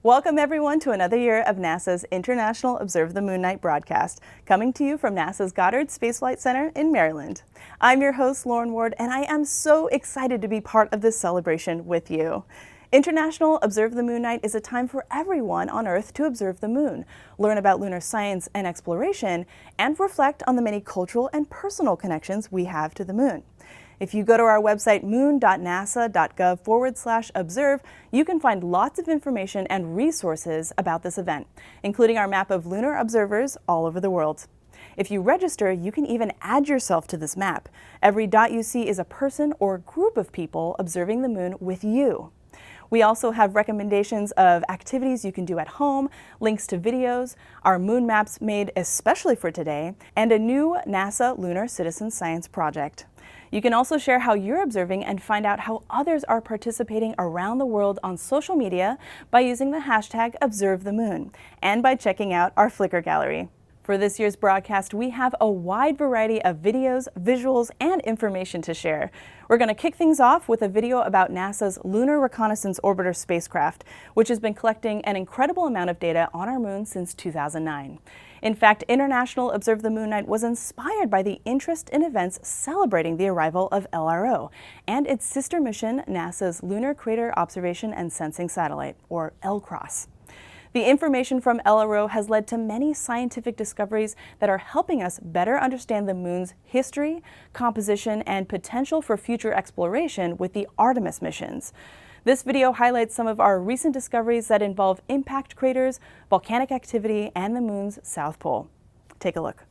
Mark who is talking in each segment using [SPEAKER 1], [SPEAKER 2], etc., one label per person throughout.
[SPEAKER 1] Welcome everyone to another year of NASA's International Observe the Moon Night broadcast, coming to you from NASA's Goddard Space Flight Center in Maryland. I'm your host, Lauren Ward, and I am so excited to be part of this celebration with you. International Observe the Moon Night is a time for everyone on Earth to observe the moon, learn about lunar science and exploration, and reflect on the many cultural and personal connections we have to the moon. If you go to our website, moon.nasa.gov/observe, you can find lots of information and resources about this event, including our map of lunar observers all over the world. If you register, you can even add yourself to this map. Every dot you see is a person or group of people observing the moon with you. We also have recommendations of activities you can do at home, links to videos, our moon maps made especially for today, and a new NASA Lunar Citizen Science project. You can also share how you're observing and find out how others are participating around the world on social media by using the hashtag #ObserveTheMoon and by checking out our Flickr gallery. For this year's broadcast, we have a wide variety of videos, visuals, and information to share. We're going to kick things off with a video about NASA's Lunar Reconnaissance Orbiter spacecraft, which has been collecting an incredible amount of data on our moon since 2009. In fact, International Observe the Moon Night was inspired by the interest in events celebrating the arrival of LRO and its sister mission, NASA's Lunar Crater Observation and Sensing Satellite, or LCROSS. The information from LRO has led to many scientific discoveries that are helping us better understand the moon's history, composition, and potential for future exploration with the Artemis missions. This video highlights some of our recent discoveries that involve impact craters, volcanic activity, and the moon's south pole. Take a look.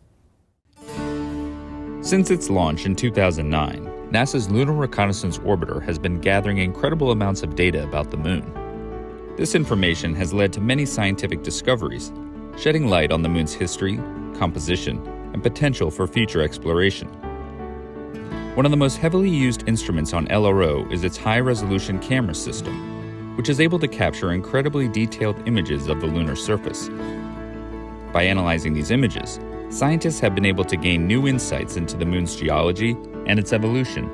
[SPEAKER 2] Since its launch in 2009, NASA's Lunar Reconnaissance Orbiter has been gathering incredible amounts of data about the moon. This information has led to many scientific discoveries, shedding light on the moon's history, composition, and potential for future exploration. One of the most heavily used instruments on LRO is its high-resolution camera system, which is able to capture incredibly detailed images of the lunar surface. By analyzing these images, scientists have been able to gain new insights into the moon's geology and its evolution.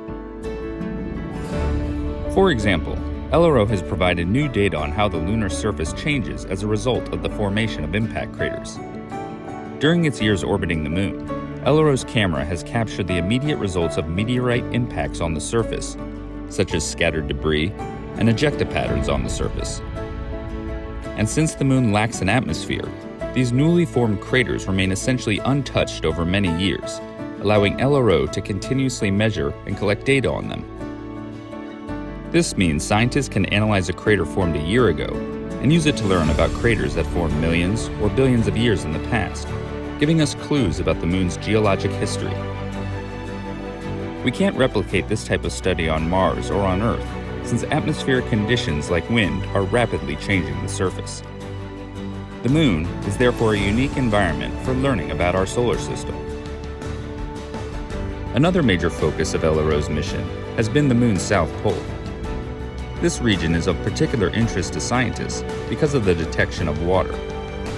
[SPEAKER 2] For example, LRO has provided new data on how the lunar surface changes as a result of the formation of impact craters. During its years orbiting the moon, LRO's camera has captured the immediate results of meteorite impacts on the surface, such as scattered debris and ejecta patterns on the surface. And since the moon lacks an atmosphere, these newly formed craters remain essentially untouched over many years, allowing LRO to continuously measure and collect data on them. This means scientists can analyze a crater formed a year ago and use it to learn about craters that formed millions or billions of years in the past, giving us clues about the moon's geologic history. We can't replicate this type of study on Mars or on Earth, since atmospheric conditions like wind are rapidly changing the surface. The moon is therefore a unique environment for learning about our solar system. Another major focus of LRO's mission has been the moon's south pole. This region is of particular interest to scientists because of the detection of water,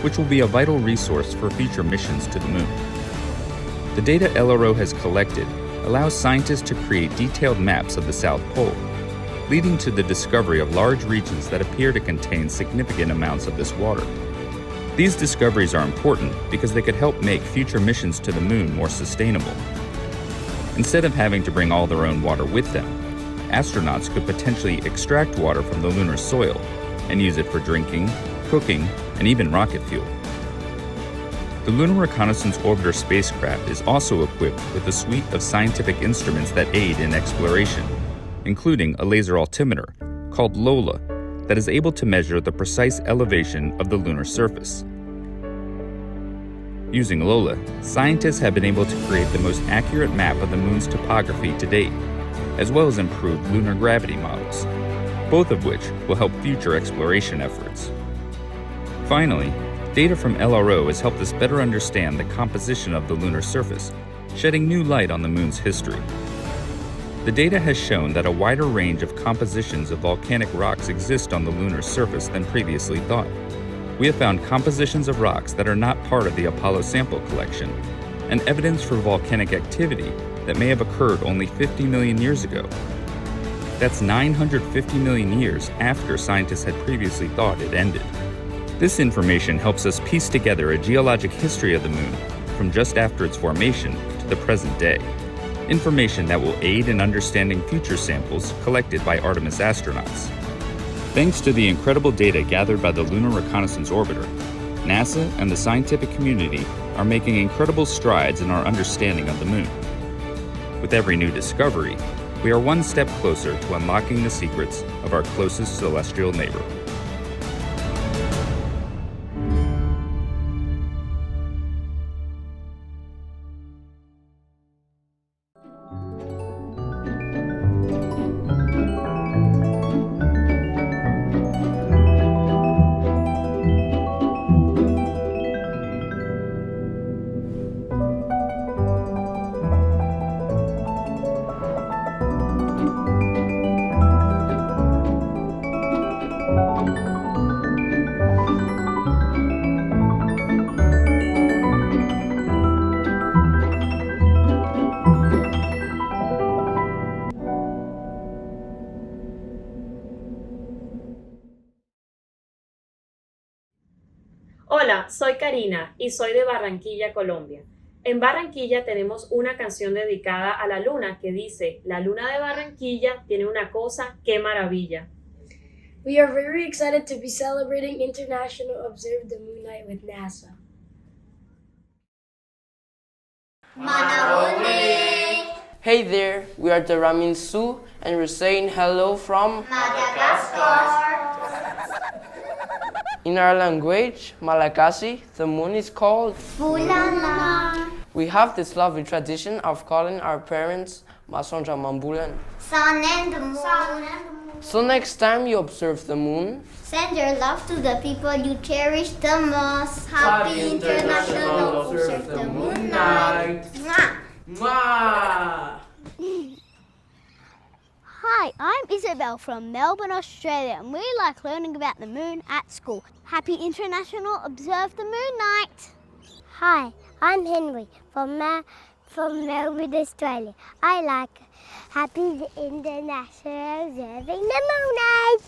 [SPEAKER 2] which will be a vital resource for future missions to the moon. The data LRO has collected allows scientists to create detailed maps of the South Pole, leading to the discovery of large regions that appear to contain significant amounts of this water. These discoveries are important because they could help make future missions to the moon more sustainable. Instead of having to bring all their own water with them, astronauts could potentially extract water from the lunar soil and use it for drinking, cooking, and even rocket fuel. The Lunar Reconnaissance Orbiter spacecraft is also equipped with a suite of scientific instruments that aid in exploration, including a laser altimeter called LOLA that is able to measure the precise elevation of the lunar surface. Using LOLA, scientists have been able to create the most accurate map of the moon's topography to date, as well as improved lunar gravity models, both of which will help future exploration efforts. Finally, data from LRO has helped us better understand the composition of the lunar surface, shedding new light on the moon's history. The data has shown that a wider range of compositions of volcanic rocks exist on the lunar surface than previously thought. We have found compositions of rocks that are not part of the Apollo sample collection, and evidence for volcanic activity that may have occurred only 50 million years ago. That's 950 million years after scientists had previously thought it ended. This information helps us piece together a geologic history of the moon from just after its formation to the present day. Information that will aid in understanding future samples collected by Artemis astronauts. Thanks to the incredible data gathered by the Lunar Reconnaissance Orbiter, NASA and the scientific community are making incredible strides in our understanding of the moon. With every new discovery, we are one step closer to unlocking the secrets of our closest celestial neighbor.
[SPEAKER 3] Hola, soy Karina y soy de Barranquilla, Colombia. En Barranquilla tenemos una canción dedicada a la luna que dice: la luna de Barranquilla tiene una cosa, qué maravilla.
[SPEAKER 4] We are very excited to be celebrating International Observe the Moon Night with NASA.
[SPEAKER 5] Hey there, we are the Ramin Su and we're saying hello from
[SPEAKER 6] Madagascar.
[SPEAKER 5] In our language, Malagasy, the moon is called
[SPEAKER 6] Bulana.
[SPEAKER 5] We have this lovely tradition of calling our parents Masonja Mambulan.
[SPEAKER 6] Sun and the moon.
[SPEAKER 5] So next time you observe the moon,
[SPEAKER 6] Send your love to the people you cherish the most. Happy International Observe the Moon Night.
[SPEAKER 5] Mwah!
[SPEAKER 7] Hi, I'm Isabel from Melbourne, Australia, and we like learning about the moon at school. Happy International Observe the Moon Night!
[SPEAKER 8] Hi, I'm Henry from Melbourne, Australia. I like Happy International Observing the Moon Night!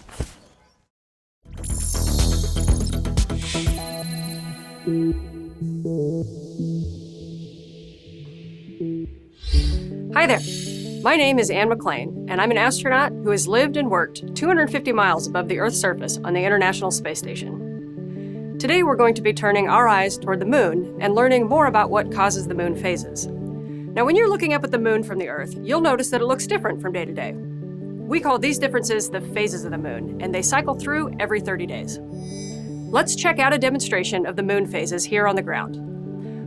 [SPEAKER 9] Hi there. My name is Anne McLean, and I'm an astronaut who has lived and worked 250 miles above the Earth's surface on the International Space Station. Today we're going to be turning our eyes toward the moon and learning more about what causes the moon phases. Now, when you're looking up at the moon from the Earth, you'll notice that it looks different from day to day. We call these differences the phases of the moon, and they cycle through every 30 days. Let's check out a demonstration of the moon phases here on the ground.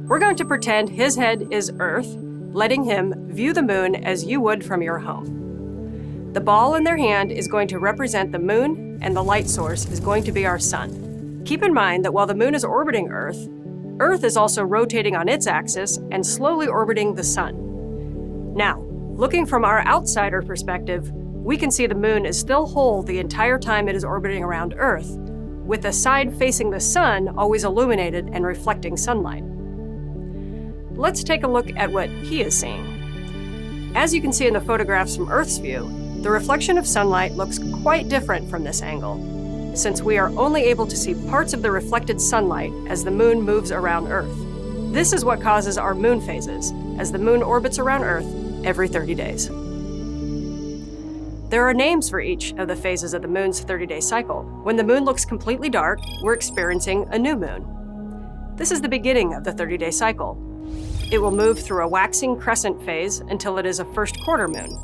[SPEAKER 9] We're going to pretend his head is Earth, letting him view the moon as you would from your home. The ball in their hand is going to represent the moon, and the light source is going to be our sun. Keep in mind that while the moon is orbiting Earth, Earth is also rotating on its axis and slowly orbiting the sun. Now, looking from our outsider perspective, we can see the moon is still whole the entire time it is orbiting around Earth, with the side facing the sun always illuminated and reflecting sunlight. Let's take a look at what he is seeing. As you can see in the photographs from Earth's view, the reflection of sunlight looks quite different from this angle, since we are only able to see parts of the reflected sunlight as the moon moves around Earth. This is what causes our moon phases, as the moon orbits around Earth every 30 days. There are names for each of the phases of the moon's 30-day cycle. When the moon looks completely dark, we're experiencing a new moon. This is the beginning of the 30-day cycle. It will move through a waxing crescent phase until it is a first quarter moon.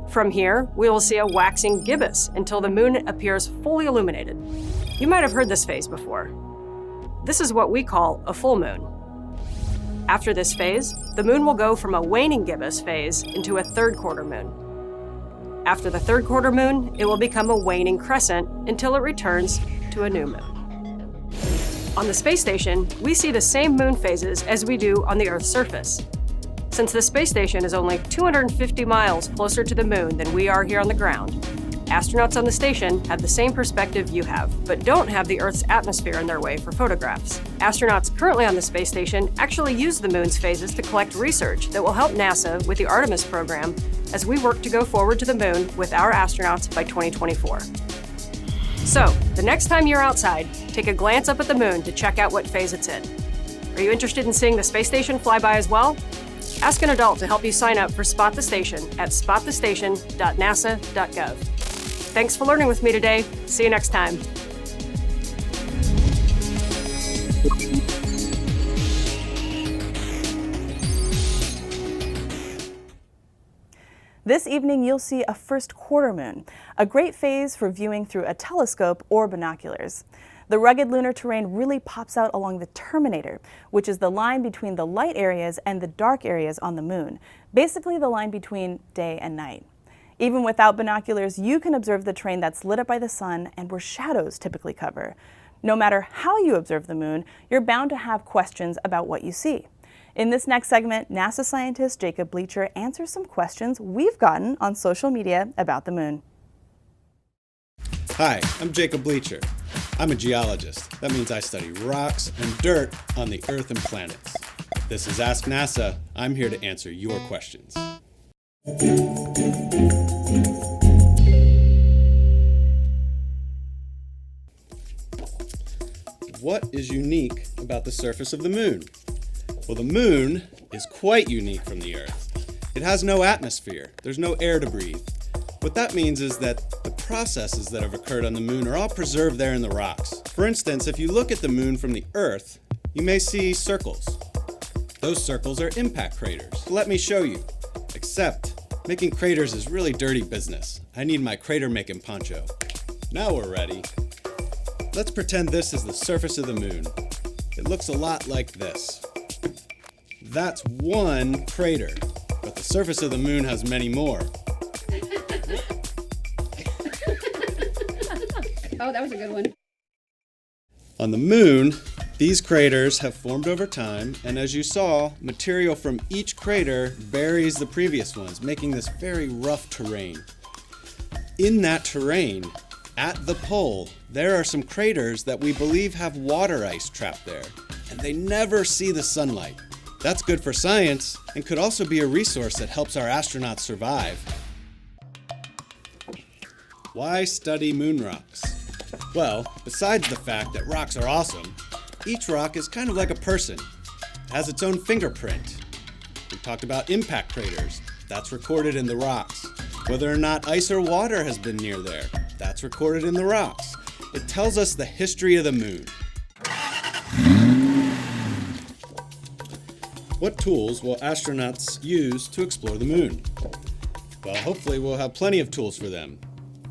[SPEAKER 9] From here, we will see a waxing gibbous until the moon appears fully illuminated. You might have heard this phase before. This is what we call a full moon. After this phase, the moon will go from a waning gibbous phase into a third quarter moon. After the third quarter moon, it will become a waning crescent until it returns to a new moon. On the space station, we see the same moon phases as we do on the Earth's surface. Since the space station is only 250 miles closer to the moon than we are here on the ground, astronauts on the station have the same perspective you have, but don't have the Earth's atmosphere in their way for photographs. Astronauts currently on the space station actually use the moon's phases to collect research that will help NASA with the Artemis program as we work to go forward to the moon with our astronauts by 2024. So, the next time you're outside, take a glance up at the moon to check out what phase it's in. Are you interested in seeing the space station fly by as well? Ask an adult to help you sign up for Spot the Station at spotthestation.nasa.gov. Thanks for learning with me today. See you next time.
[SPEAKER 1] This evening, you'll see a first quarter moon, a great phase for viewing through a telescope or binoculars. The rugged lunar terrain really pops out along the terminator, which is the line between the light areas and the dark areas on the moon, basically the line between day and night. Even without binoculars, you can observe the terrain that's lit up by the sun and where shadows typically cover. No matter how you observe the moon, you're bound to have questions about what you see. In this next segment, NASA scientist Jacob Bleacher answers some questions we've gotten on social media about the moon.
[SPEAKER 10] Hi, I'm Jacob Bleacher. I'm a geologist. That means I study rocks and dirt on the Earth and planets. This is Ask NASA. I'm here to answer your questions. What is unique about the surface of the moon? Well, the moon is quite unique from the Earth. It has no atmosphere. There's no air to breathe. What that means is that the processes that have occurred on the moon are all preserved there in the rocks. For instance, if you look at the moon from the Earth, you may see circles. Those circles are impact craters. Let me show you. Except, making craters is really dirty business. I need my crater-making poncho. Now we're ready. Let's pretend this is the surface of the moon. It looks a lot like this. That's one crater, but the surface of the moon has many more.
[SPEAKER 11] Oh, that was a good one.
[SPEAKER 10] On the moon, these craters have formed over time, and as you saw, material from each crater buries the previous ones, making this very rough terrain. In that terrain, at the pole, there are some craters that we believe have water ice trapped there, and they never see the sunlight. That's good for science, and could also be a resource that helps our astronauts survive. Why study moon rocks? Well, besides the fact that rocks are awesome, each rock is kind of like a person. It has its own fingerprint. We talked about impact craters. That's recorded in the rocks. Whether or not ice or water has been near there, that's recorded in the rocks. It tells us the history of the moon. What tools will astronauts use to explore the moon? Well, hopefully we'll have plenty of tools for them.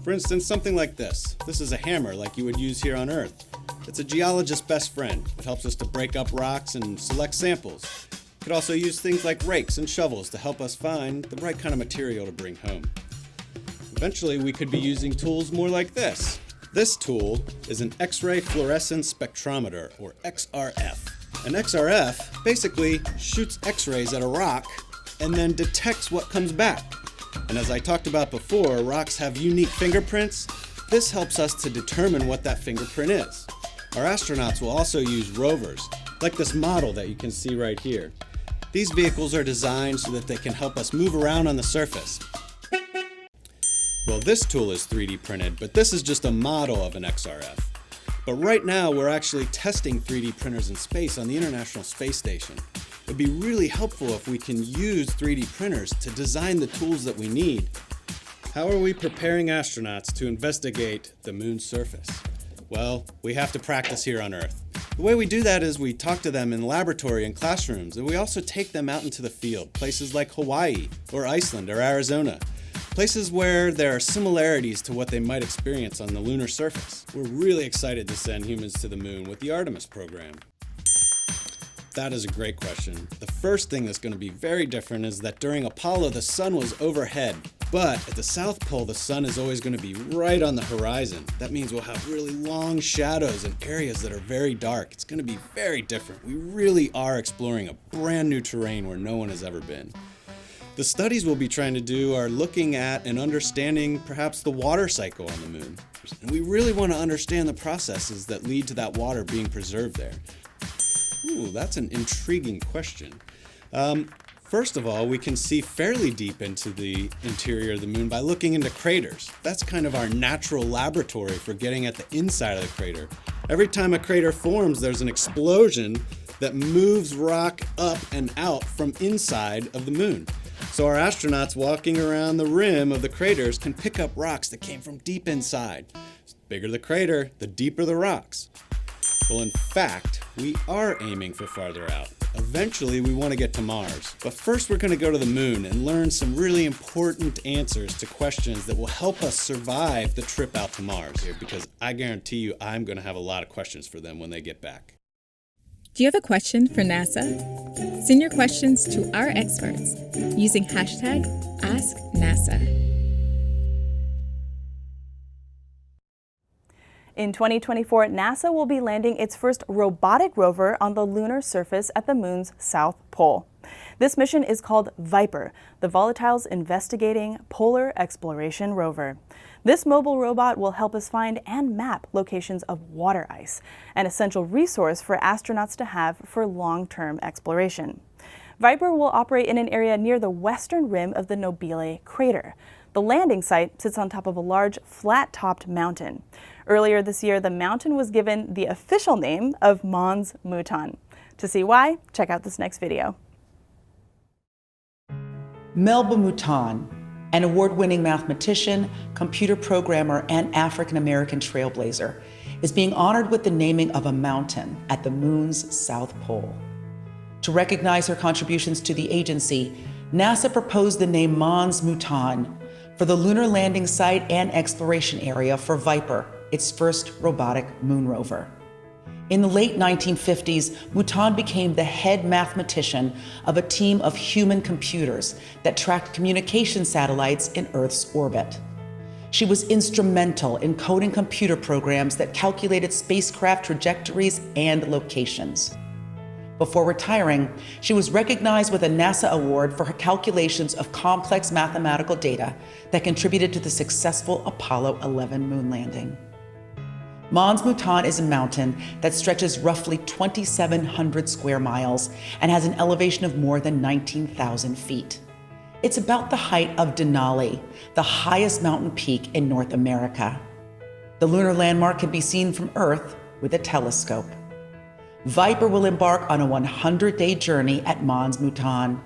[SPEAKER 10] For instance, something like this. This is a hammer like you would use here on Earth. It's a geologist's best friend. It helps us to break up rocks and select samples. We could also use things like rakes and shovels to help us find the right kind of material to bring home. Eventually, we could be using tools more like this. This tool is an X-ray fluorescence spectrometer, or XRF. An XRF basically shoots X-rays at a rock and then detects what comes back. And as I talked about before, rocks have unique fingerprints. This helps us to determine what that fingerprint is. Our astronauts will also use rovers, like this model that you can see right here. These vehicles are designed so that they can help us move around on the surface. Well, this tool is 3D printed, but this is just a model of an XRF. But right now, we're actually testing 3D printers in space on the International Space Station. It'd be really helpful if we can use 3D printers to design the tools that we need. How are we preparing astronauts to investigate the moon's surface? Well, we have to practice here on Earth. The way we do that is we talk to them in the laboratory and classrooms, and we also take them out into the field, places like Hawaii or Iceland or Arizona. Places where there are similarities to what they might experience on the lunar surface. We're really excited to send humans to the moon with the Artemis program. That is a great question. The first thing that's going to be very different is that during Apollo, the sun was overhead. But at the South Pole, the sun is always going to be right on the horizon. That means we'll have really long shadows and areas that are very dark. It's going to be very different. We really are exploring a brand new terrain where no one has ever been. The studies we'll be trying to do are looking at and understanding perhaps the water cycle on the moon. And we really want to understand the processes that lead to that water being preserved there. Ooh, that's an intriguing question. First of all, we can see fairly deep into the interior of the moon by looking into craters. That's kind of our natural laboratory for getting at the inside of the crater. Every time a crater forms, there's an explosion that moves rock up and out from inside of the moon. So our astronauts walking around the rim of the craters can pick up rocks that came from deep inside. The bigger the crater, the deeper the rocks. Well, in fact, we are aiming for farther out. Eventually, we want to get to Mars. But first, we're going to go to the moon and learn some really important answers to questions that will help us survive the trip out to Mars here, because I guarantee you I'm going to have a lot of questions for them when they get back.
[SPEAKER 11] Do you have a question for NASA? Send your questions to our experts using hashtag AskNASA.
[SPEAKER 1] In 2024, NASA will be landing its first robotic rover on the lunar surface at the moon's south pole. This mission is called Viper, the Volatiles Investigating Polar Exploration Rover. This mobile robot will help us find and map locations of water ice, an essential resource for astronauts to have for long-term exploration. Viper will operate in an area near the western rim of the Nobile crater. The landing site sits on top of a large, flat-topped mountain. Earlier this year, the mountain was given the official name of Mons Mouton. To see why, check out this next video.
[SPEAKER 12] Melba Mouton, an award-winning mathematician, computer programmer, and African-American trailblazer, is being honored with the naming of a mountain at the moon's south pole. To recognize her contributions to the agency, NASA proposed the name Mons Mouton for the lunar landing site and exploration area for Viper, its first robotic moon rover. In the late 1950s, Mouton became the head mathematician of a team of human computers that tracked communication satellites in Earth's orbit. She was instrumental in coding computer programs that calculated spacecraft trajectories and locations. Before retiring, she was recognized with a NASA award for her calculations of complex mathematical data that contributed to the successful Apollo 11 moon landing. Mons Mouton is a mountain that stretches roughly 2,700 square miles and has an elevation of more than 19,000 feet. It's about the height of Denali, the highest mountain peak in North America. The lunar landmark can be seen from Earth with a telescope. Viper will embark on a 100-day journey at Mons Mouton.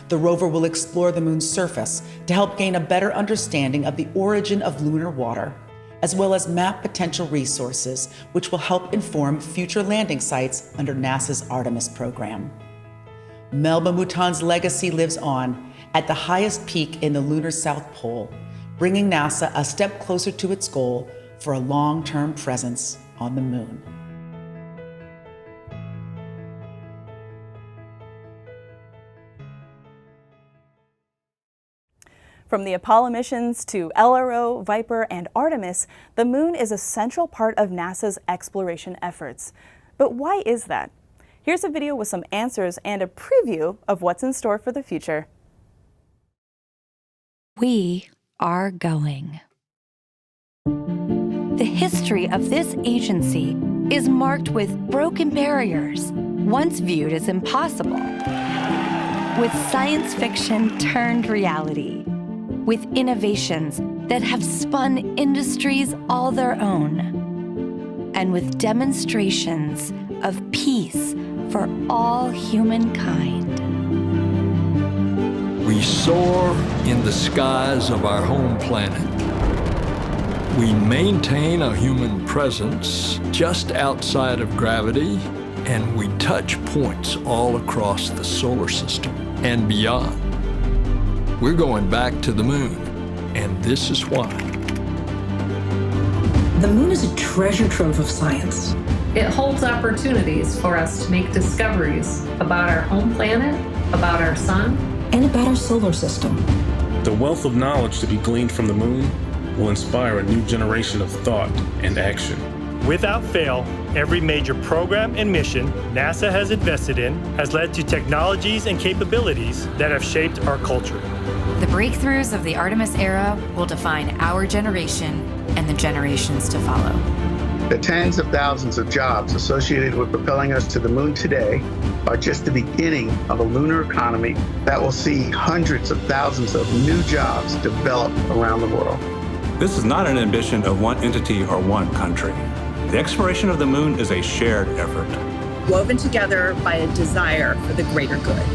[SPEAKER 12] The rover will explore the moon's surface to help gain a better understanding of the origin of lunar water, as well as map potential resources, which will help inform future landing sites under NASA's Artemis program. Melba Mouton's legacy lives on at the highest peak in the lunar South Pole, bringing NASA a step closer to its goal for a long-term presence on the moon.
[SPEAKER 1] From the Apollo missions to LRO, Viper, and Artemis, the moon is a central part of NASA's exploration efforts. But why is that? Here's a video with some answers and a preview of what's in store for the future.
[SPEAKER 13] We are going. The history of this agency is marked with broken barriers, once viewed as impossible, with science fiction turned reality, with innovations that have spun industries all their own, and with demonstrations of peace for all humankind.
[SPEAKER 14] We soar in the skies of our home planet. We maintain a human presence just outside of gravity, and we touch points all across the solar system and beyond. We're going back to the moon, and this is why.
[SPEAKER 15] The moon is a treasure trove of science.
[SPEAKER 16] It holds opportunities for us to make discoveries about our home planet, about our sun,
[SPEAKER 15] and about our solar system.
[SPEAKER 17] The wealth of knowledge to be gleaned from the moon will inspire a new generation of thought and action.
[SPEAKER 18] Without fail, every major program and mission NASA has invested in has led to technologies and capabilities that have shaped our culture.
[SPEAKER 19] The breakthroughs of the Artemis era will define our generation and the generations to follow.
[SPEAKER 20] The tens of thousands of jobs associated with propelling us to the moon today are just the beginning of a lunar economy that will see hundreds of thousands of new jobs develop around the world.
[SPEAKER 21] This is not an ambition of one entity or one country. The exploration of the moon is a shared effort,
[SPEAKER 22] woven together by a desire for the greater good.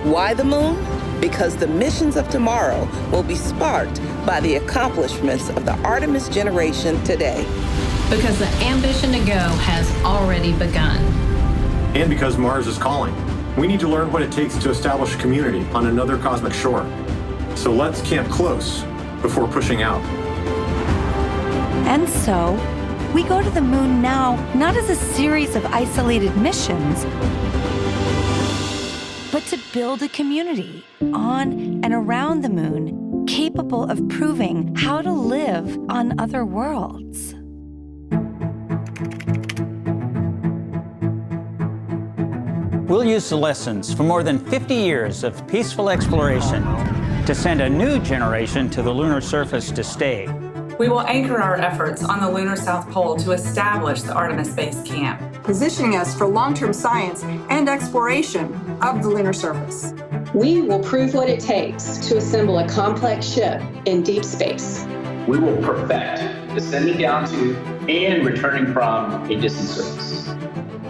[SPEAKER 23] Why the moon? Because the missions of tomorrow will be sparked by the accomplishments of the Artemis generation today.
[SPEAKER 16] Because the ambition to go has already begun.
[SPEAKER 24] And because Mars is calling. We need to learn what it takes to establish a community on another cosmic shore. So let's camp close before pushing out.
[SPEAKER 13] And so, we go to the moon now, not as a series of isolated missions, but to build a community on and around the moon capable of proving how to live on other worlds.
[SPEAKER 25] We'll use the lessons from more than 50 years of peaceful exploration to send a new generation to the lunar surface to stay.
[SPEAKER 26] We will anchor our efforts on the lunar South Pole to establish the Artemis Base Camp,
[SPEAKER 27] positioning us for long-term science and exploration of the lunar surface.
[SPEAKER 28] We will prove what it takes to assemble a complex ship in deep space.
[SPEAKER 29] We will perfect descending down to and returning from a distant surface.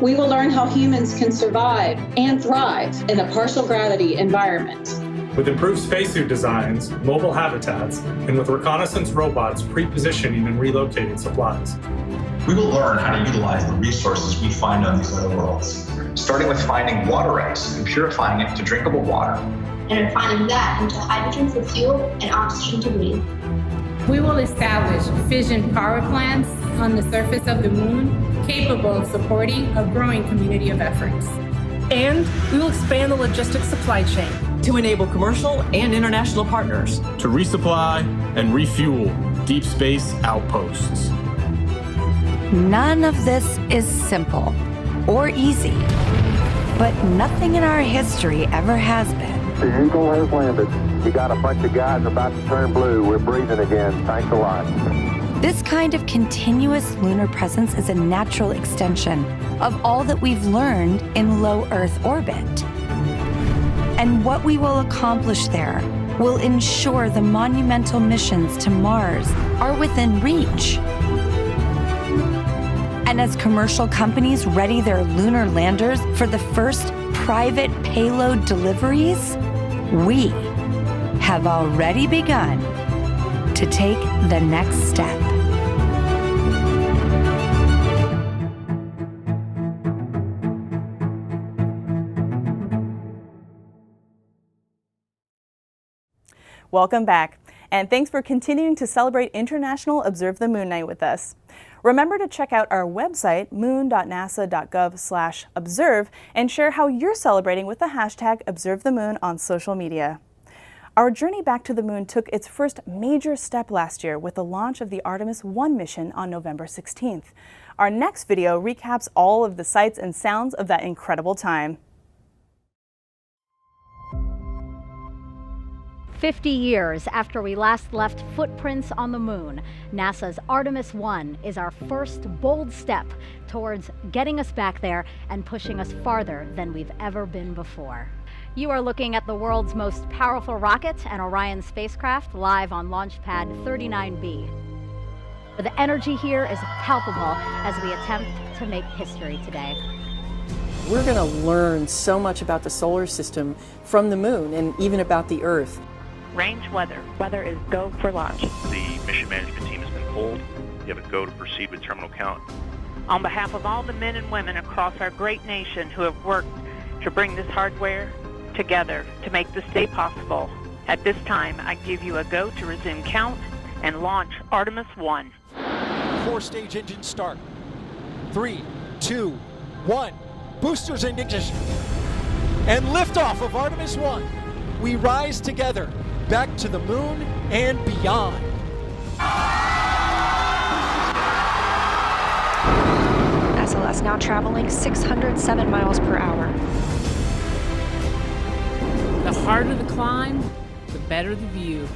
[SPEAKER 28] We will learn how humans can survive and thrive in a partial gravity environment.
[SPEAKER 30] With improved spacesuit designs, mobile habitats, and with reconnaissance robots pre-positioning and relocating supplies.
[SPEAKER 31] We will learn how to utilize the resources we find on these other worlds, starting with finding water ice and purifying it to drinkable water.
[SPEAKER 6] And refining that into hydrogen for fuel and oxygen to breathe.
[SPEAKER 32] We will establish fission power plants on the surface of the moon, capable of supporting a growing community of efforts.
[SPEAKER 15] And we will expand the logistics supply chain to enable commercial and international partners
[SPEAKER 17] to resupply and refuel deep space outposts.
[SPEAKER 13] None of this is simple or easy, but nothing in our history ever has been.
[SPEAKER 33] The Eagle has landed. You got a bunch of guys about to turn blue. We're breathing again. Thanks a lot.
[SPEAKER 13] This kind of continuous lunar presence is a natural extension of all that we've learned in low Earth orbit. And what we will accomplish there will ensure the monumental missions to Mars are within reach. And as commercial companies ready their lunar landers for the first private payload deliveries, we have already begun to take the next step.
[SPEAKER 1] Welcome back, and thanks for continuing to celebrate International Observe the Moon Night with us. Remember to check out our website, moon.nasa.gov/observe, and share how you're celebrating with the hashtag #ObserveTheMoon on social media. Our journey back to the moon took its first major step last year with the launch of the Artemis 1 mission on November 16th. Our next video recaps all of the sights and sounds of that incredible time.
[SPEAKER 34] 50 years after we last left footprints on the moon, NASA's Artemis 1 is our first bold step towards getting us back there and pushing us farther than we've ever been before. You are looking at the world's most powerful rocket and Orion spacecraft live on Launch Pad 39B. The energy here is palpable as we attempt to make history today.
[SPEAKER 22] We're going to learn so much about the solar system from the moon and even about the Earth.
[SPEAKER 35] Range weather. Weather is go for launch.
[SPEAKER 36] The mission management team has been pulled. You have a go to proceed with terminal count.
[SPEAKER 35] On behalf of all the men and women across our great nation who have worked to bring this hardware together to make this day possible, at this time I give you a go to resume count and launch Artemis 1.
[SPEAKER 37] 4-stage engine start. 3, 2, 1. Boosters in ignition. And liftoff of Artemis 1. We rise together, back to the moon and beyond.
[SPEAKER 2] SLS now traveling 607 miles per hour.
[SPEAKER 32] The harder the climb, the better the view.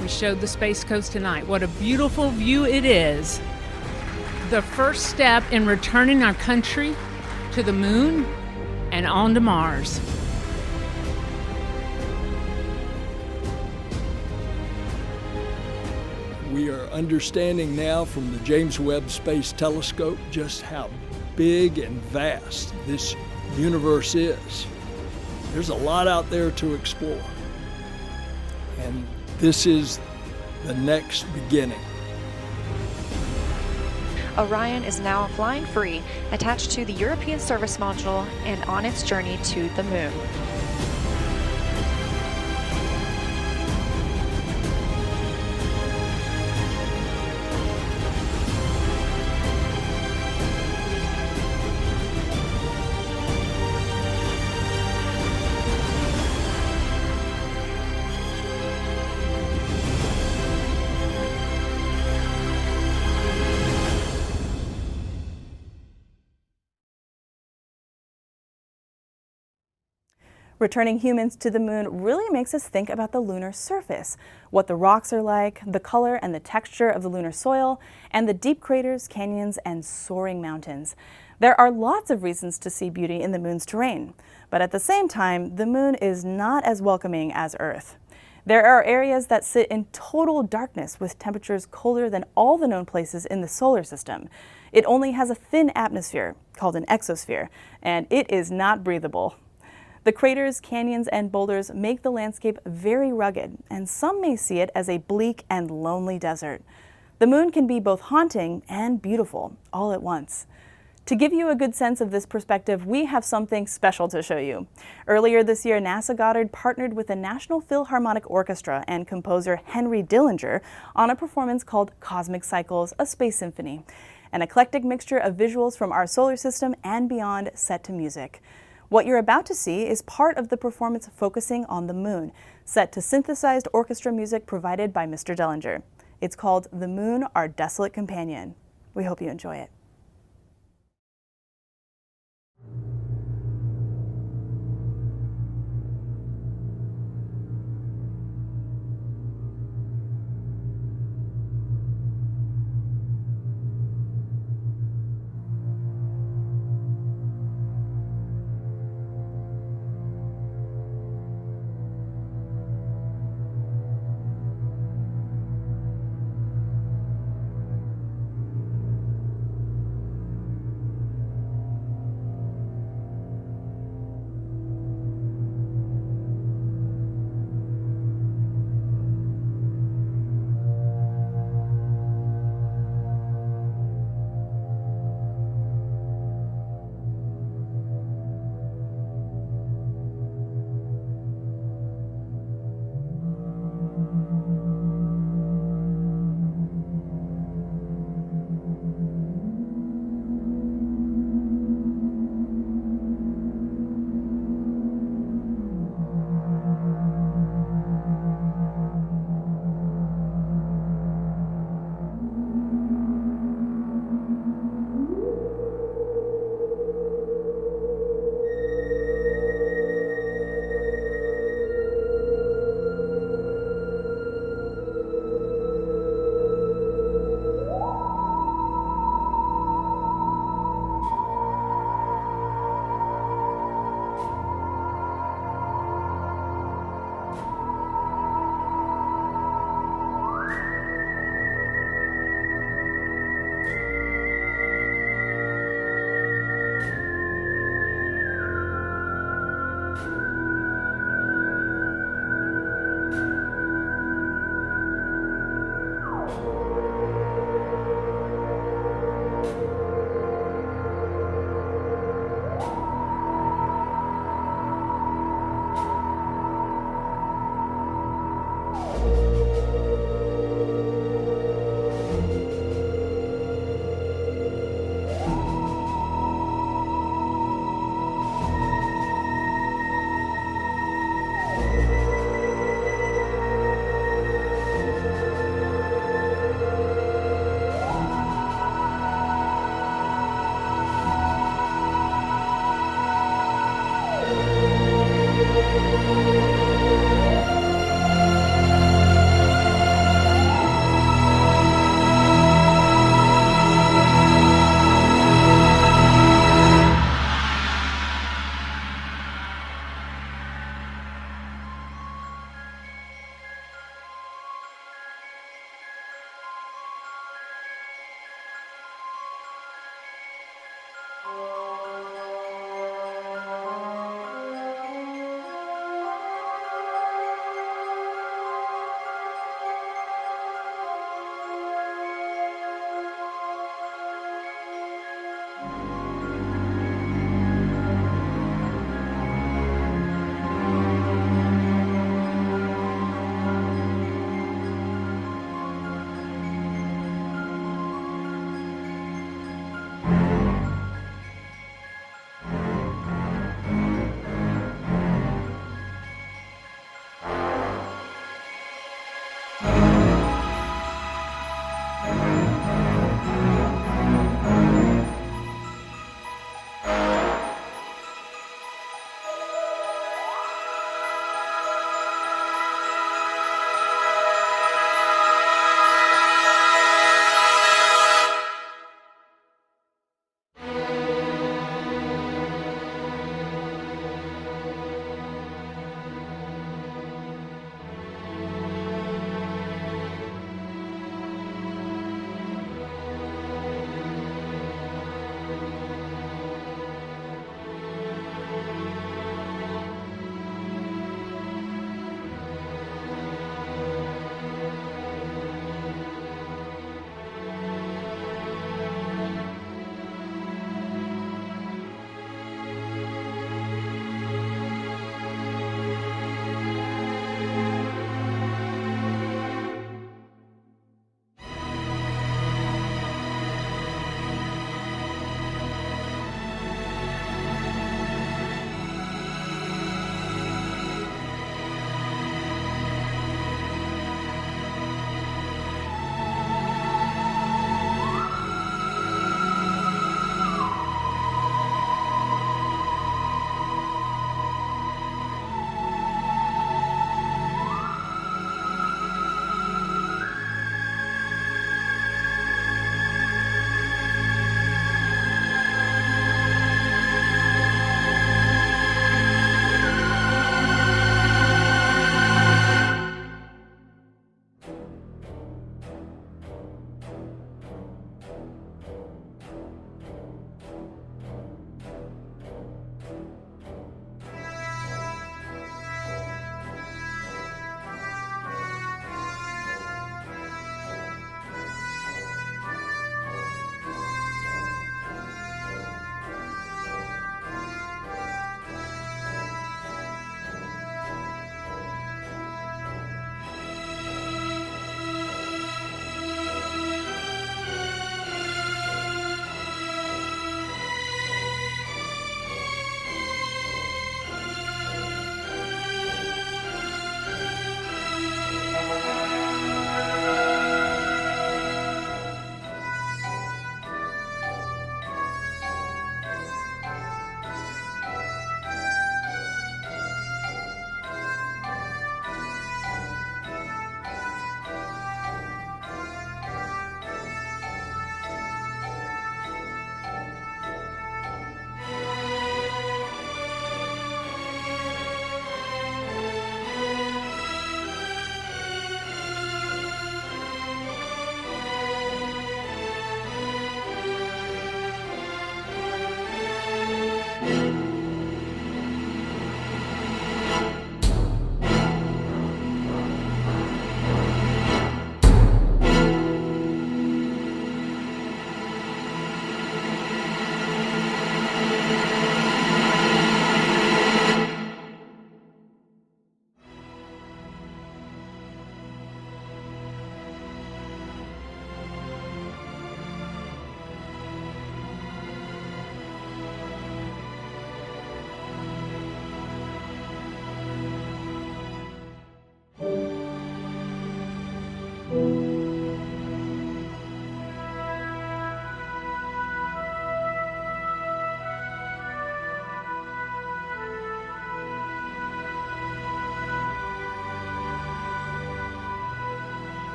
[SPEAKER 32] We showed the Space Coast tonight. What a beautiful view it is. The first step in returning our country to the moon and on to Mars.
[SPEAKER 3] We are understanding now from the James Webb Space Telescope just how big and vast this universe is. There's a lot out there to explore. And this is the next beginning.
[SPEAKER 2] Orion is now flying free, attached to the European Service Module and on its journey to the moon.
[SPEAKER 1] Returning humans to the moon really makes us think about the lunar surface, what the rocks are like, the color and the texture of the lunar soil, and the deep craters, canyons, and soaring mountains. There are lots of reasons to see beauty in the moon's terrain, but at the same time, the moon is not as welcoming as Earth. There are areas that sit in total darkness with temperatures colder than all the known places in the solar system. It only has a thin atmosphere, called an exosphere, and it is not breathable. The craters, canyons, and boulders make the landscape very rugged, and some may see it as a bleak and lonely desert. The moon can be both haunting and beautiful, all at once. To give you a good sense of this perspective, we have something special to show you. Earlier this year, NASA Goddard partnered with the National Philharmonic Orchestra and composer Henry Dillinger on a performance called Cosmic Cycles, a Space Symphony, an eclectic mixture of visuals from our solar system and beyond set to music. What you're about to see is part of the performance focusing on the moon, set to synthesized orchestra music provided by Mr. Dillinger. It's called The Moon, Our Desolate Companion. We hope you enjoy it.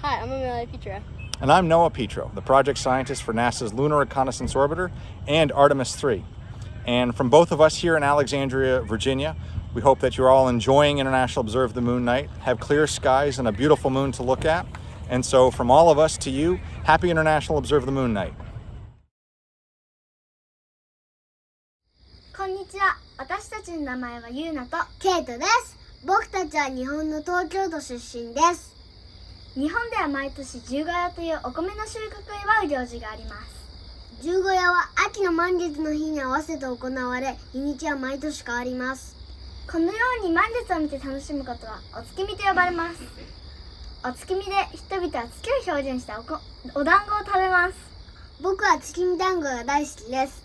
[SPEAKER 4] Hi, I'm Amelia Petro.
[SPEAKER 5] And I'm Noah Petro, the project scientist for NASA's Lunar Reconnaissance Orbiter and Artemis 3. And from both of us here in Alexandria, Virginia, we hope that you're all enjoying International Observe the Moon Night, have clear skies and a beautiful moon to look at. And so from all of us to you, happy International Observe the Moon Night.
[SPEAKER 6] こんにちは。私たちの名前はユーナとケイトです。僕たちは日本の東京都出身です。日本では毎年十五夜というお米の収穫を祝う行事があります。十五夜は秋の満月の日に合わせて行われ、日にちは毎年変わります。このように満月を見て楽しむことはお月見と呼ばれます。お月見で人々は月を表現したお団子を食べます。僕は月見団子が大好きです。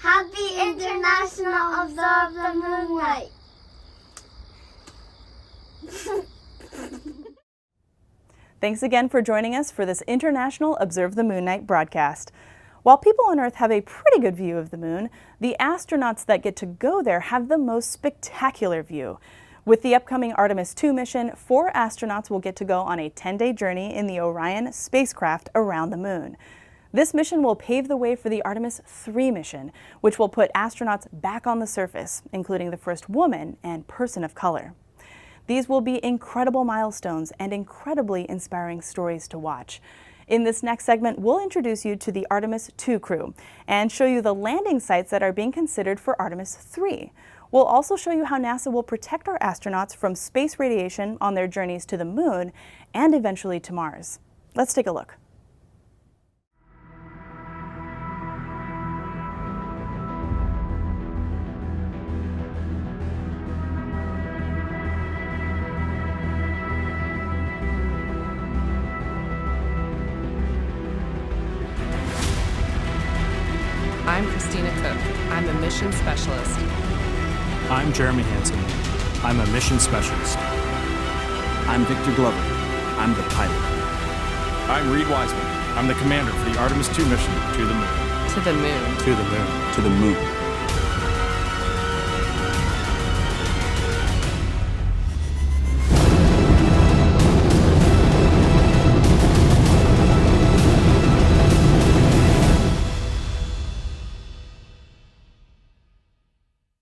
[SPEAKER 6] Happy International Observe the Moon Night!
[SPEAKER 1] Thanks again for joining us for this International Observe the Moon Night broadcast. While people on Earth have a pretty good view of the moon, the astronauts that get to go there have the most spectacular view. With the upcoming Artemis 2 mission, 4 astronauts will get to go on a 10-day journey in the Orion spacecraft around the moon. This mission will pave the way for the Artemis 3 mission, which will put astronauts back on the surface, including the first woman and person of color. These will be incredible milestones and incredibly inspiring stories to watch. In this next segment, we'll introduce you to the Artemis 2 crew and show you the landing sites that are being considered for Artemis 3. We'll also show you how NASA will protect our astronauts from space radiation on their journeys to the moon and eventually to Mars. Let's take a look.
[SPEAKER 7] I'm Christina Cook. I'm a mission specialist.
[SPEAKER 8] I'm Jeremy Hansen. I'm a mission specialist.
[SPEAKER 9] I'm Victor Glover. I'm the pilot.
[SPEAKER 8] I'm Reed Wiseman. I'm the commander for the Artemis 2 mission to the moon.
[SPEAKER 7] To the moon.
[SPEAKER 8] To the moon.
[SPEAKER 9] To the moon.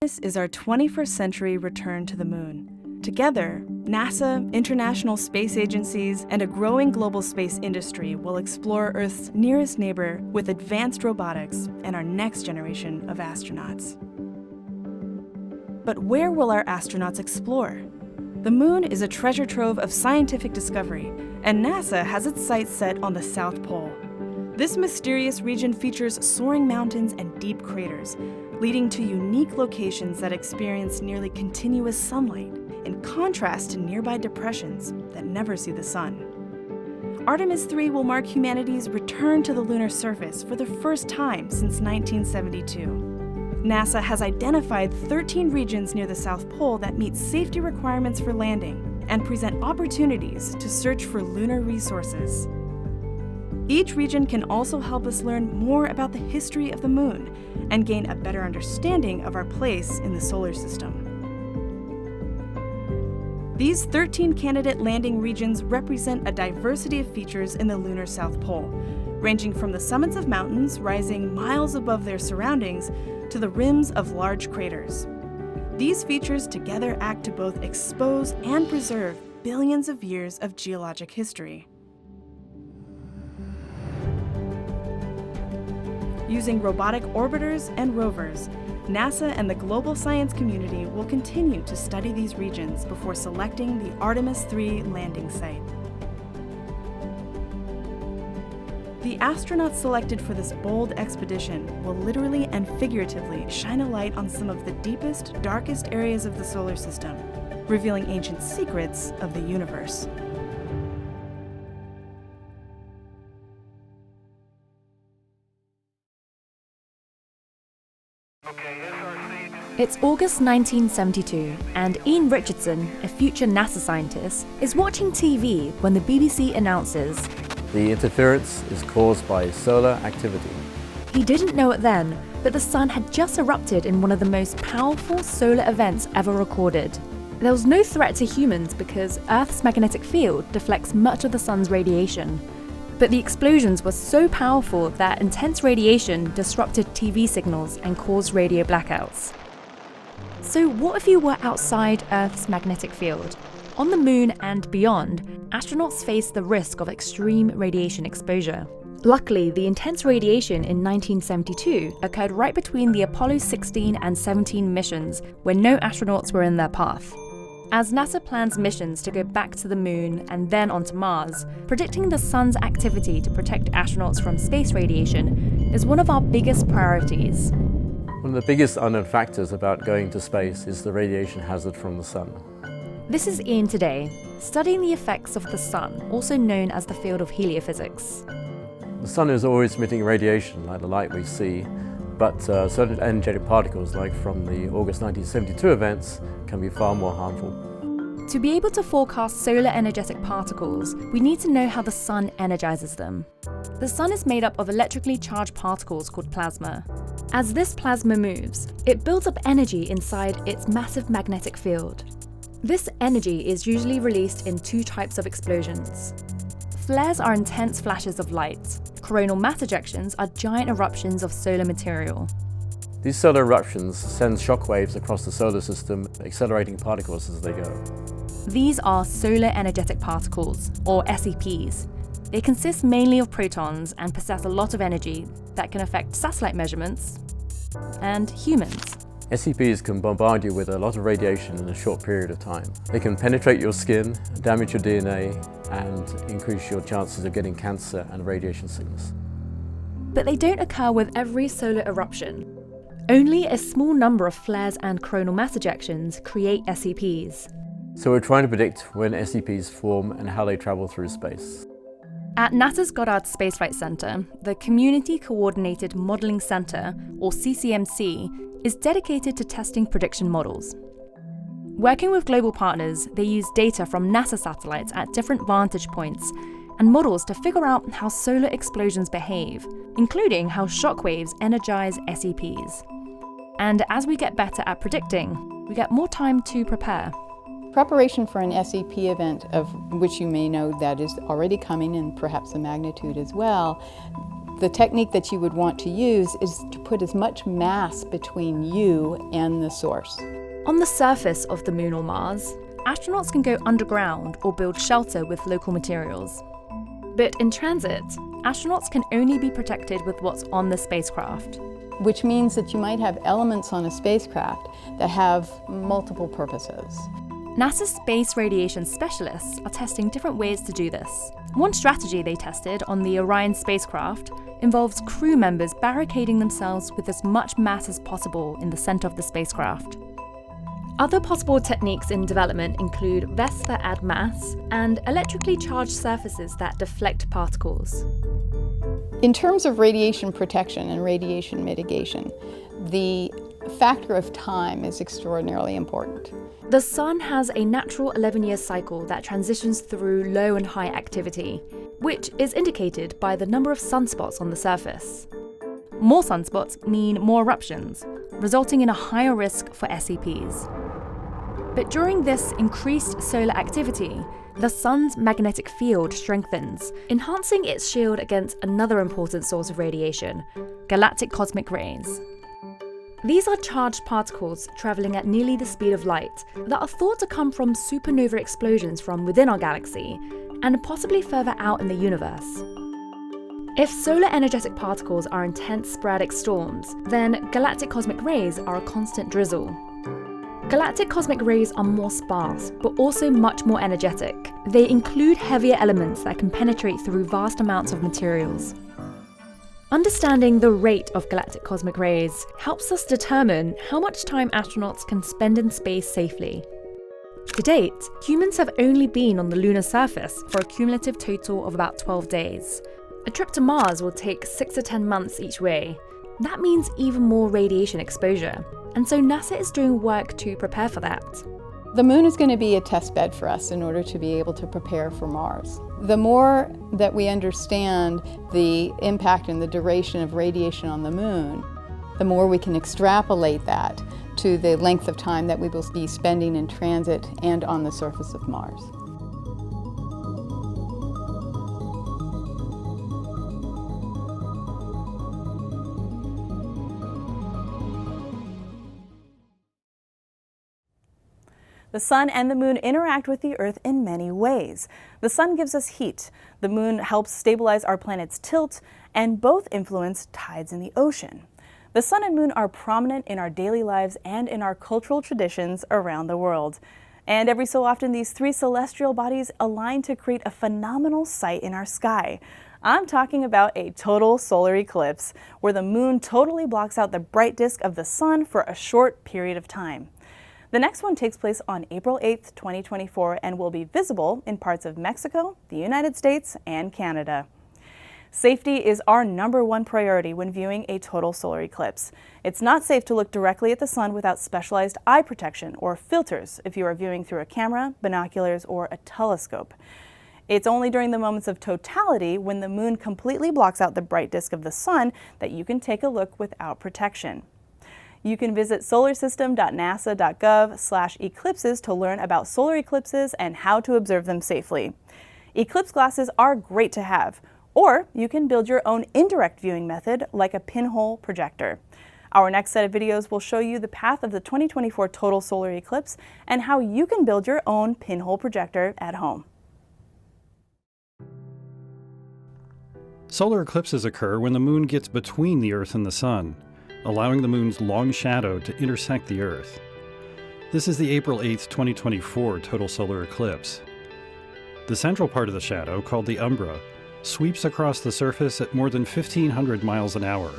[SPEAKER 1] This is our 21st century return to the moon. Together, NASA, international space agencies, and a growing global space industry will explore Earth's nearest neighbor with advanced robotics and our next generation of astronauts. But where will our astronauts explore? The moon is a treasure trove of scientific discovery, and NASA has its sights set on the South Pole. This mysterious region features soaring mountains and deep craters, leading to unique locations that experience nearly continuous sunlight, in contrast to nearby depressions that never see the sun. Artemis 3 will mark humanity's return to the lunar surface for the first time since 1972. NASA has identified 13 regions near the South Pole that meet safety requirements for landing and present opportunities to search for lunar resources. Each region can also help us learn more about the history of the moon and gain a better understanding of our place in the solar system. These 13 candidate landing regions represent a diversity of features in the lunar South Pole, ranging from the summits of mountains rising miles above their surroundings to the rims of large craters. These features together act to both expose and preserve billions of years of geologic history. Using robotic orbiters and rovers, NASA and the global science community will continue to study these regions before selecting the Artemis 3 landing site. The astronauts selected for this bold expedition will literally and figuratively shine a light on some of the deepest, darkest areas of the solar system, revealing ancient secrets of the universe.
[SPEAKER 10] It's August 1972, and Ian Richardson, a future NASA scientist, is watching TV when the BBC announces
[SPEAKER 11] the interference is caused by solar activity.
[SPEAKER 10] He didn't know it then, but the sun had just erupted in one of the most powerful solar events ever recorded. There was no threat to humans because Earth's magnetic field deflects much of the sun's radiation. But the explosions were so powerful that intense radiation disrupted TV signals and caused radio blackouts. So what if you were outside Earth's magnetic field? On the moon and beyond, astronauts face the risk of extreme radiation exposure. Luckily, the intense radiation in 1972 occurred right between the Apollo 16 and 17 missions when no astronauts were in their path. As NASA plans missions to go back to the moon and then onto Mars, predicting the sun's activity to protect astronauts from space radiation is one of our biggest priorities.
[SPEAKER 11] One of the biggest unknown factors about going to space is the radiation hazard from the sun.
[SPEAKER 10] This is Ian today, studying the effects of the sun, also known as the field of heliophysics.
[SPEAKER 11] The sun is always emitting radiation like the light we see, but certain energetic particles, like from the August 1972 events, can be far more harmful.
[SPEAKER 10] To be able to forecast solar energetic particles, we need to know how the sun energizes them. The sun is made up of electrically charged particles called plasma. As this plasma moves, it builds up energy inside its massive magnetic field. This energy is usually released in two types of explosions. Flares are intense flashes of light. Coronal mass ejections are giant eruptions of solar material.
[SPEAKER 11] These solar eruptions send shock waves across the solar system, accelerating particles as they go.
[SPEAKER 10] These are solar energetic particles, or SEPs. They consist mainly of protons and possess a lot of energy that can affect satellite measurements and humans.
[SPEAKER 11] SEPs can bombard you with a lot of radiation in a short period of time. They can penetrate your skin, damage your DNA, and increase your chances of getting cancer and radiation sickness.
[SPEAKER 10] But they don't occur with every solar eruption. Only a small number of flares and coronal mass ejections create SEPs.
[SPEAKER 11] So we're trying to predict when SEPs form and how they travel through space.
[SPEAKER 10] At NASA's Goddard Space Flight Center, the Community Coordinated Modeling Center, or CCMC, is dedicated to testing prediction models. Working with global partners, they use data from NASA satellites at different vantage points and models to figure out how solar explosions behave, including how shockwaves energize SEPs. And as we get better at predicting, we get more time to prepare.
[SPEAKER 22] Preparation for an SEP event, of which you may know that is already coming and perhaps the magnitude as well, the technique that you would want to use is to put as much mass between you and the source.
[SPEAKER 10] On the surface of the moon or Mars, astronauts can go underground or build shelter with local materials. But in transit, astronauts can only be protected with what's on the spacecraft.
[SPEAKER 22] Which means that you might have elements on a spacecraft that have multiple purposes.
[SPEAKER 10] NASA's space radiation specialists are testing different ways to do this. One strategy they tested on the Orion spacecraft involves crew members barricading themselves with as much mass as possible in the center of the spacecraft. Other possible techniques in development include vests that add mass and electrically charged surfaces that deflect particles.
[SPEAKER 22] In terms of radiation protection and radiation mitigation, the factor of time is extraordinarily important.
[SPEAKER 10] The sun has a natural 11-year cycle that transitions through low and high activity, which is indicated by the number of sunspots on the surface. More sunspots mean more eruptions, resulting in a higher risk for SEPs. But during this increased solar activity, the sun's magnetic field strengthens, enhancing its shield against another important source of radiation, galactic cosmic rays. These are charged particles traveling at nearly the speed of light that are thought to come from supernova explosions from within our galaxy and possibly further out in the universe. If solar energetic particles are intense sporadic storms, then galactic cosmic rays are a constant drizzle. Galactic cosmic rays are more sparse, but also much more energetic. They include heavier elements that can penetrate through vast amounts of materials. Understanding the rate of galactic cosmic rays helps us determine how much time astronauts can spend in space safely. To date, humans have only been on the lunar surface for a cumulative total of about 12 days. A trip to Mars will take 6 to 10 months each way. That means even more radiation exposure, and so NASA is doing work to prepare for that.
[SPEAKER 22] The moon is going to be a test bed for us in order to be able to prepare for Mars. The more that we understand the impact and the duration of radiation on the moon, The more we can extrapolate that to the length of time that we will be spending in transit and on the surface of Mars.
[SPEAKER 1] The sun and the moon interact with the Earth in many ways. The sun gives us heat, the moon helps stabilize our planet's tilt, and both influence tides in the ocean. The sun and moon are prominent in our daily lives and in our cultural traditions around the world. And every so often, these three celestial bodies align to create a phenomenal sight in our sky. I'm talking about a total solar eclipse, where the moon totally blocks out the bright disk of the sun for a short period of time. The next one takes place on April 8th, 2024, and will be visible in parts of Mexico, the United States, and Canada. Safety is our #1 priority when viewing a total solar eclipse. It's not safe to look directly at the sun without specialized eye protection or filters if you are viewing through a camera, binoculars, or a telescope. It's only during the moments of totality, when the moon completely blocks out the bright disk of the sun, that you can take a look without protection. You can visit solarsystem.nasa.gov/eclipses to learn about solar eclipses and how to observe them safely. Eclipse glasses are great to have, or you can build your own indirect viewing method like a pinhole projector. Our next set of videos will show you the path of the 2024 total solar eclipse and how you can build your own pinhole projector at home.
[SPEAKER 8] Solar eclipses occur when the moon gets between the Earth and the sun, allowing the moon's long shadow to intersect the Earth. This is the April 8th, 2024 total solar eclipse. The central part of the shadow, called the umbra, sweeps across the surface at more than 1,500 miles an hour.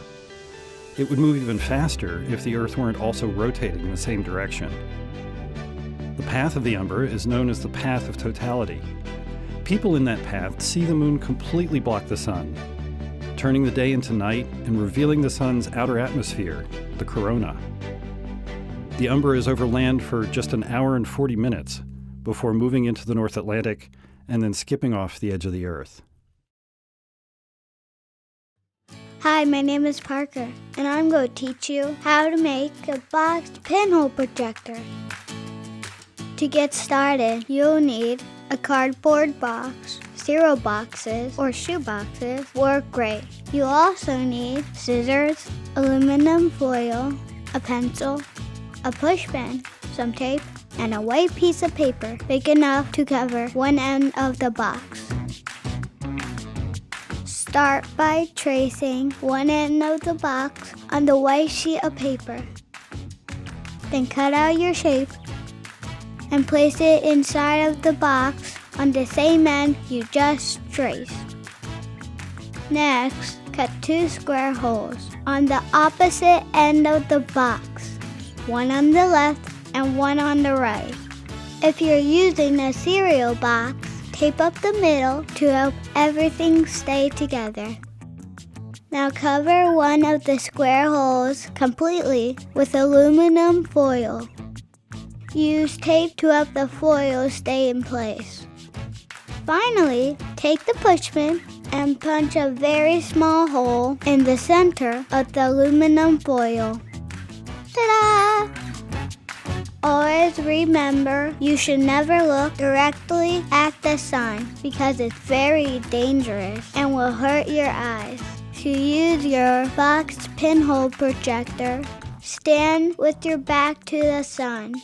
[SPEAKER 8] It would move even faster if the Earth weren't also rotating in the same direction. The path of the umbra is known as the path of totality. People in that path see the moon completely block the sun, turning the day into night and revealing the sun's outer atmosphere, the corona. The umbra is over land for just an hour and 40 minutes before moving into the North Atlantic and then skipping off the edge of the Earth.
[SPEAKER 6] Hi, my name is Parker, and I'm going to teach you how to make a boxed pinhole projector. To get started, you'll need a cardboard box. Cereal boxes or shoe boxes work great. You also need scissors, aluminum foil, a pencil, a push pin, some tape, and a white piece of paper big enough to cover one end of the box. Start by tracing one end of the box on the white sheet of paper. Then cut out your shape and place it inside of the box on the same end you just traced. Next, cut 2 square holes on the opposite end of the box, one on the left and one on the right. If you're using a cereal box, tape up the middle to help everything stay together. Now cover one of the square holes completely with aluminum foil. Use tape to help the foil stay in place. Finally, take the push pin and punch a very small hole in the center of the aluminum foil. Ta-da! Always remember, you should never look directly at the sun because it's very dangerous and will hurt your eyes. To use your boxed pinhole projector, stand with your back to the sun.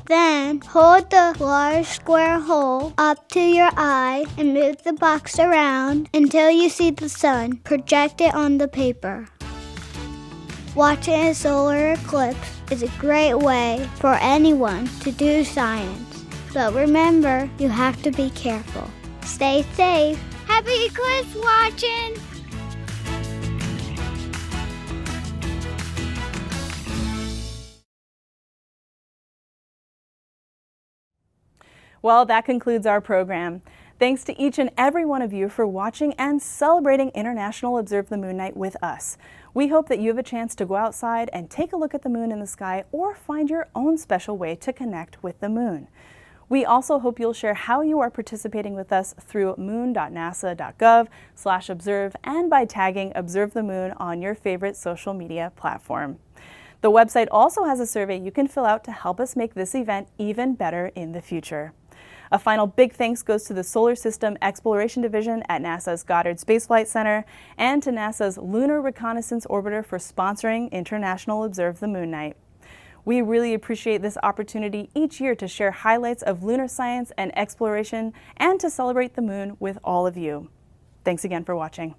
[SPEAKER 6] Then, hold the large square hole up to your eye and move the box around until you see the sun. Project it on the paper. Watching a solar eclipse is a great way for anyone to do science. But remember, you have to be careful. Stay safe. Happy eclipse watching!
[SPEAKER 1] Well, that concludes our program. Thanks to each and every one of you for watching and celebrating International Observe the Moon Night with us. We hope that you have a chance to go outside and take a look at the moon in the sky or find your own special way to connect with the moon. We also hope you'll share how you are participating with us through moon.nasa.gov/observe and by tagging Observe the Moon on your favorite social media platform. The website also has a survey you can fill out to help us make this event even better in the future. A final big thanks goes to the Solar System Exploration Division at NASA's Goddard Space Flight Center and to NASA's Lunar Reconnaissance Orbiter for sponsoring International Observe the Moon Night. We really appreciate this opportunity each year to share highlights of lunar science and exploration and to celebrate the moon with all of you. Thanks again for watching.